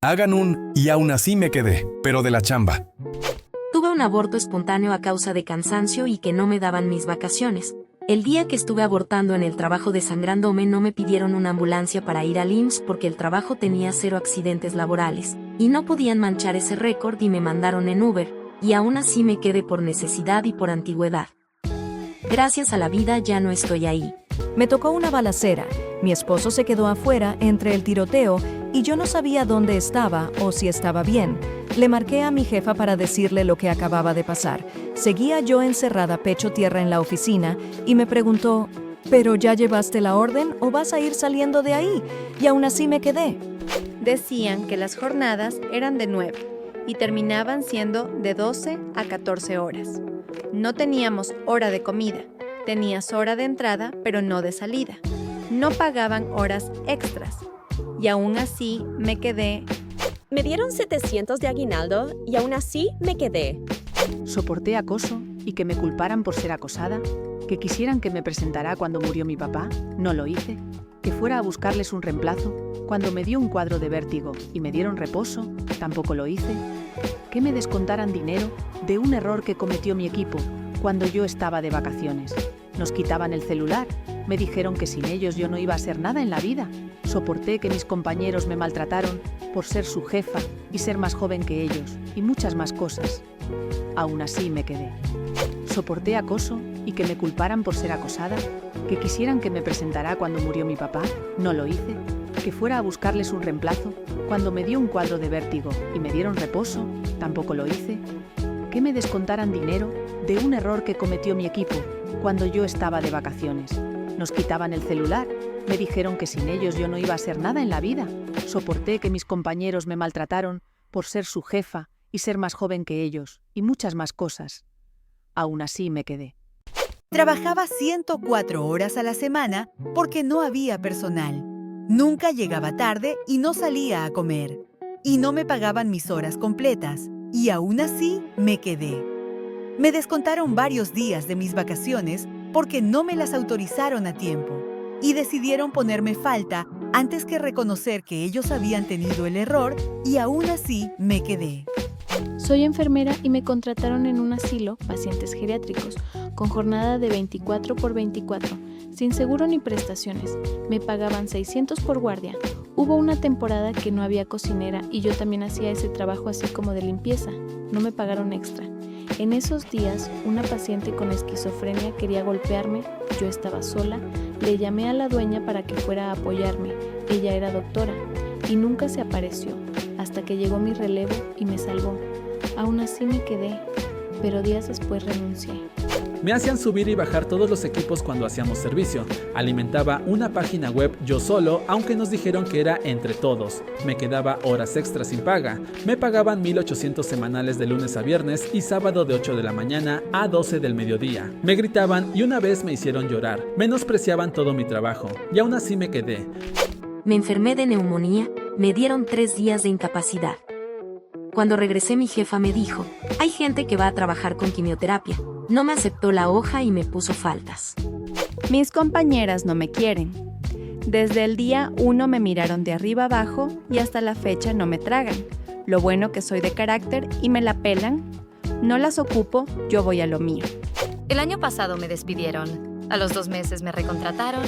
Hagan un y aún así me quedé, pero de la chamba. Tuve un aborto espontáneo a causa de cansancio y que no me daban mis vacaciones. El día que estuve abortando en el trabajo desangrándome no me pidieron una ambulancia para ir al IMSS porque el trabajo tenía 0 accidentes laborales, y no podían manchar ese récord y me mandaron en Uber, y aún así me quedé por necesidad y por antigüedad. Gracias a la vida ya no estoy ahí. Me tocó una balacera. Mi esposo se quedó afuera entre el tiroteo y yo no sabía dónde estaba o si estaba bien. Le marqué a mi jefa para decirle lo que acababa de pasar. Seguía yo encerrada pecho tierra en la oficina y me preguntó, ¿pero ya llevaste la orden o vas a ir saliendo de ahí? Y aún así me quedé. Decían que las jornadas eran de 9 y terminaban siendo de 12 a 14 horas. No teníamos hora de comida, tenías hora de entrada pero no de salida. No pagaban horas extras y aún así me quedé. Me dieron 700 de aguinaldo y aún así me quedé. Soporté acoso y que me culparan por ser acosada, que quisieran que me presentara cuando murió mi papá, no lo hice, que fuera a buscarles un reemplazo, cuando me dio un cuadro de vértigo y me dieron reposo, tampoco lo hice, que me descontaran dinero de un error que cometió mi equipo cuando yo estaba de vacaciones. Nos quitaban el celular, me dijeron que sin ellos yo no iba a ser nada en la vida. Soporté que mis compañeros me maltrataron por ser su jefa y ser más joven que ellos, y muchas más cosas. Aún así me quedé. Soporté acoso y que me culparan por ser acosada, que quisieran que me presentara cuando murió mi papá, no lo hice, que fuera a buscarles un reemplazo cuando me dio un cuadro de vértigo y me dieron reposo, tampoco lo hice, que me descontaran dinero de un error que cometió mi equipo cuando yo estaba de vacaciones. Nos quitaban el celular, me dijeron que sin ellos yo no iba a ser nada en la vida. Soporté que mis compañeros me maltrataron por ser su jefa y ser más joven que ellos, y muchas más cosas. Aún así me quedé. Trabajaba 104 horas a la semana porque no había personal. Nunca llegaba tarde y no salía a comer. Y no me pagaban mis horas completas. Y aún así me quedé. Me descontaron varios días de mis vacaciones porque no me las autorizaron a tiempo. Y decidieron ponerme falta antes que reconocer que ellos habían tenido el error y aún así me quedé. Soy enfermera y me contrataron en un asilo, pacientes geriátricos, con jornada de 24 por 24, sin seguro ni prestaciones. Me pagaban 600 por guardia. Hubo una temporada que no había cocinera y yo también hacía ese trabajo así como de limpieza. No me pagaron extra. En esos días, una paciente con esquizofrenia quería golpearme, yo estaba sola, le llamé a la dueña para que fuera a apoyarme, ella era doctora, y nunca se apareció, hasta que llegó mi relevo y me salvó. Aún así me quedé, pero días después renuncié. Me hacían subir y bajar todos los equipos cuando hacíamos servicio. Alimentaba una página web yo solo, aunque nos dijeron que era entre todos. Me quedaba horas extras sin paga. Me pagaban 1,800 semanales de lunes a viernes y sábado de 8 de la mañana a 12 del mediodía. Me gritaban y una vez me hicieron llorar. Menospreciaban todo mi trabajo y aún así me quedé. Me enfermé de neumonía, me dieron 3 días de incapacidad. Cuando regresé mi jefa me dijo, hay gente que va a trabajar con quimioterapia. No me aceptó la hoja y me puso faltas. Mis compañeras no me quieren. Desde el día 1 me miraron de arriba abajo y hasta la fecha no me tragan. Lo bueno que soy de carácter y me la pelan. No las ocupo, yo voy a lo mío. El año pasado me despidieron. A los 2 meses me recontrataron.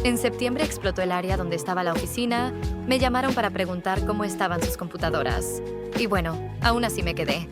En septiembre explotó el área donde estaba la oficina. Me llamaron para preguntar cómo estaban sus computadoras. Y bueno, aún así me quedé.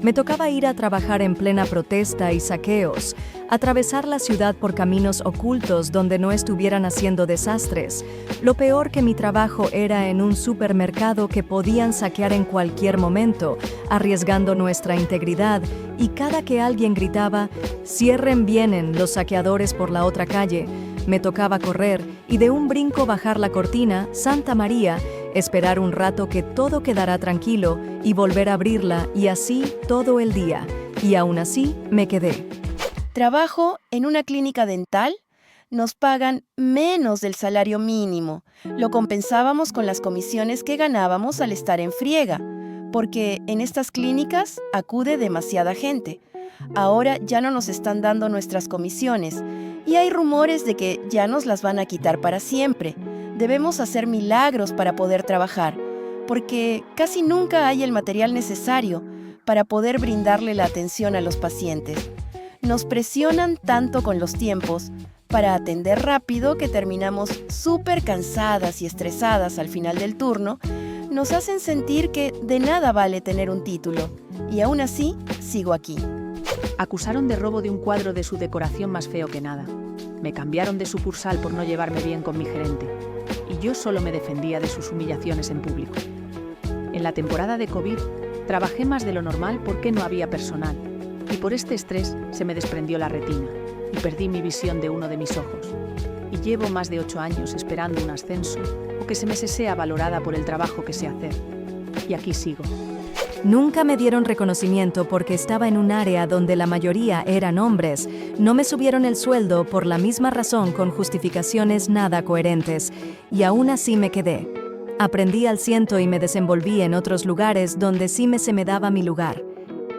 Me tocaba ir a trabajar en plena protesta y saqueos, atravesar la ciudad por caminos ocultos donde no estuvieran haciendo desastres. Lo peor que mi trabajo era en un supermercado que podían saquear en cualquier momento, arriesgando nuestra integridad, y cada que alguien gritaba, «Cierren, vienen los saqueadores por la otra calle», me tocaba correr y de un brinco bajar la cortina, Santa María, esperar un rato que todo quedará tranquilo y volver a abrirla y así todo el día. Y aún así me quedé. Trabajo en una clínica dental. Nos pagan menos del salario mínimo. Lo compensábamos con las comisiones que ganábamos al estar en friega, porque en estas clínicas acude demasiada gente. Ahora ya no nos están dando nuestras comisiones y hay rumores de que ya nos las van a quitar para siempre. Debemos hacer milagros para poder trabajar. porque casi nunca hay el material necesario para poder brindarle la atención a los pacientes. Nos presionan tanto con los tiempos para atender rápido que terminamos súper cansadas y estresadas al final del turno. Nos hacen sentir que de nada vale tener un título, y aún así sigo aquí. Acusaron de robo de un cuadro de su decoración más feo que nada. Me cambiaron de sucursal por no llevarme bien con mi gerente, y yo solo me defendía de sus humillaciones en público. En la temporada de COVID, trabajé más de lo normal porque no había personal, y por este estrés se me desprendió la retina y perdí mi visión de uno de mis ojos. Y llevo más de 8 años esperando un ascenso o que se me sea valorada por el trabajo que sé hacer. Y aquí sigo. Nunca me dieron reconocimiento porque estaba en un área donde la mayoría eran hombres. No me subieron el sueldo por la misma razón con justificaciones nada coherentes. Y aún así me quedé. Aprendí al ciento y me desenvolví en otros lugares donde sí se me daba mi lugar.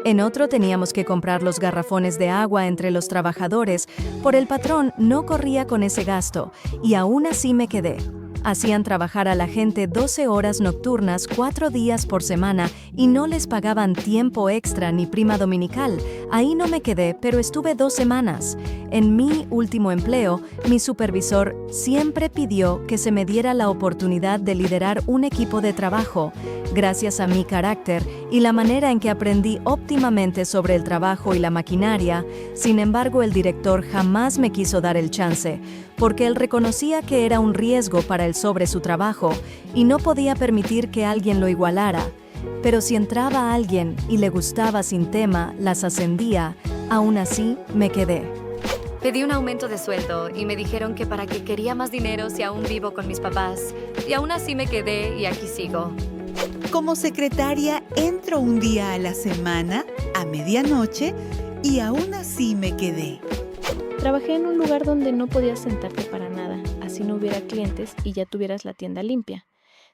En otro teníamos que comprar los garrafones de agua entre los trabajadores, por el patrón no corría con ese gasto, y aún así me quedé. Hacían trabajar a la gente 12 horas nocturnas 4 días por semana y no les pagaban tiempo extra ni prima dominical. Ahí no me quedé, pero estuve 2 semanas. En mi último empleo, mi supervisor siempre pidió que se me diera la oportunidad de liderar un equipo de trabajo. Gracias a mi carácter y la manera en que aprendí óptimamente sobre el trabajo y la maquinaria, sin embargo, el director jamás me quiso dar el chance, porque él reconocía que era un riesgo para él sobre su trabajo y no podía permitir que alguien lo igualara. Pero si entraba alguien y le gustaba sin tema, las ascendía, aún así me quedé. Pedí un aumento de sueldo y me dijeron que para qué quería más dinero si aún vivo con mis papás. Y aún así me quedé y aquí sigo. Como secretaria entro un día a la semana, a medianoche, y aún así me quedé. Trabajé en un lugar donde no podías sentarte para nada, así no hubiera clientes y ya tuvieras la tienda limpia.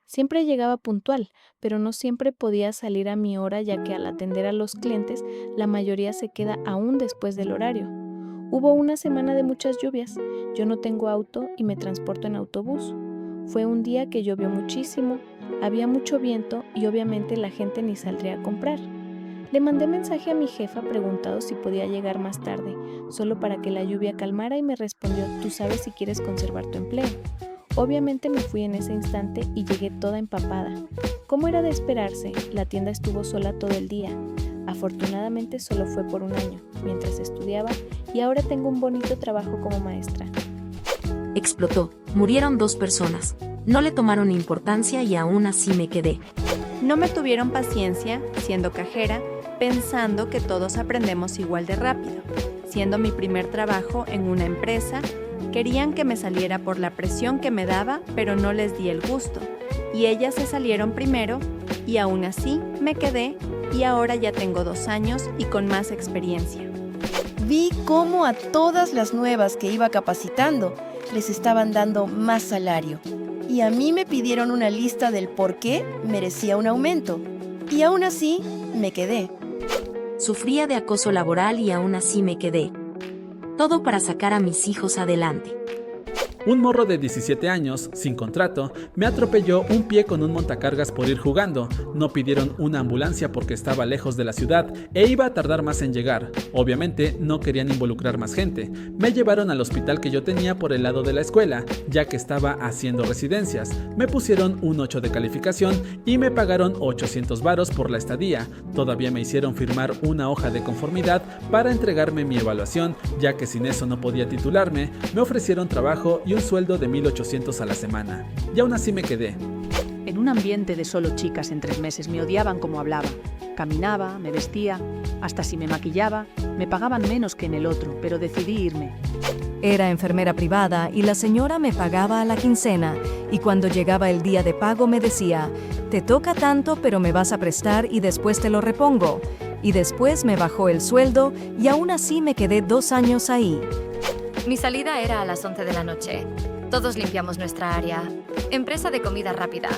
Siempre llegaba puntual, pero no siempre podía salir a mi hora, ya que al atender a los clientes, la mayoría se queda aún después del horario. Hubo una semana de muchas lluvias. Yo no tengo auto y me transporto en autobús. Fue un día que llovió muchísimo, había mucho viento y obviamente la gente ni saldría a comprar. Le mandé mensaje a mi jefa preguntando si podía llegar más tarde, solo para que la lluvia calmara, y me respondió: tú sabes si quieres conservar tu empleo. Obviamente me fui en ese instante y llegué toda empapada. Como era de esperarse, la tienda estuvo sola todo el día. Afortunadamente solo fue por un año, mientras estudiaba, y ahora tengo un bonito trabajo como maestra. Explotó. Murieron 2 personas. No le tomaron importancia y aún así me quedé. No me tuvieron paciencia, siendo cajera, pensando que todos aprendemos igual de rápido. Siendo mi primer trabajo en una empresa, querían que me saliera por la presión que me daba, pero no les di el gusto. Y ellas se salieron primero, y aún así me quedé, y ahora ya tengo 2 años y con más experiencia. Vi cómo a todas las nuevas que iba capacitando les estaban dando más salario. Y a mí me pidieron una lista del por qué merecía un aumento. Y aún así me quedé. Sufría de acoso laboral y aún así me quedé. Todo para sacar a mis hijos adelante. Un morro de 17 años, sin contrato, me atropelló un pie con un montacargas por ir jugando. No pidieron una ambulancia porque estaba lejos de la ciudad e iba a tardar más en llegar. Obviamente no querían involucrar más gente. Me llevaron al hospital que yo tenía por el lado de la escuela, ya que estaba haciendo residencias. Me pusieron un 8 de calificación y me pagaron 800 varos por la estadía. Todavía me hicieron firmar una hoja de conformidad para entregarme mi evaluación, ya que sin eso no podía titularme. Me ofrecieron trabajo y un sueldo de 1,800 a la semana. Y aún así me quedé. En un ambiente de solo chicas en 3 meses me odiaban como hablaba. Caminaba, me vestía, hasta si me maquillaba, me pagaban menos que en el otro, pero decidí irme. Era enfermera privada y la señora me pagaba a la quincena, y cuando llegaba el día de pago me decía: te toca tanto, pero me vas a prestar y después te lo repongo. Y después me bajó el sueldo y aún así me quedé 2 años ahí. Mi salida era a las 11 de la noche. Todos limpiamos nuestra área. Empresa de comida rápida.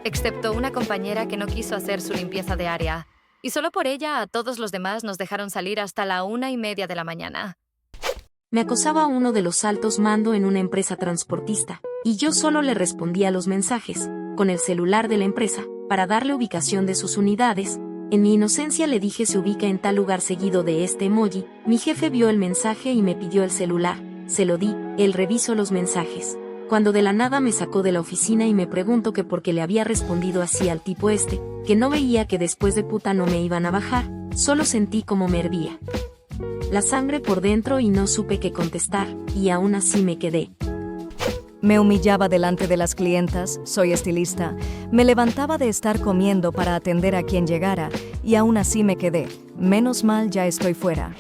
Excepto una compañera que no quiso hacer su limpieza de área. Y solo por ella a todos los demás nos dejaron salir hasta la 1:30 de la mañana. Me acosaba uno de los altos mando en una empresa transportista, y yo solo le respondía los mensajes, con el celular de la empresa, para darle ubicación de sus unidades. En mi inocencia le dije se ubica en tal lugar seguido de este emoji. Mi jefe vio el mensaje y me pidió el celular. Se lo di, él revisó los mensajes. Cuando de la nada me sacó de la oficina y me preguntó que por qué le había respondido así al tipo que no veía que después de puta no me iban a bajar, solo sentí como me hervía la sangre por dentro y no supe qué contestar, y aún así me quedé. Me humillaba delante de las clientas, soy estilista, me levantaba de estar comiendo para atender a quien llegara, y aún así me quedé. Menos mal ya estoy fuera.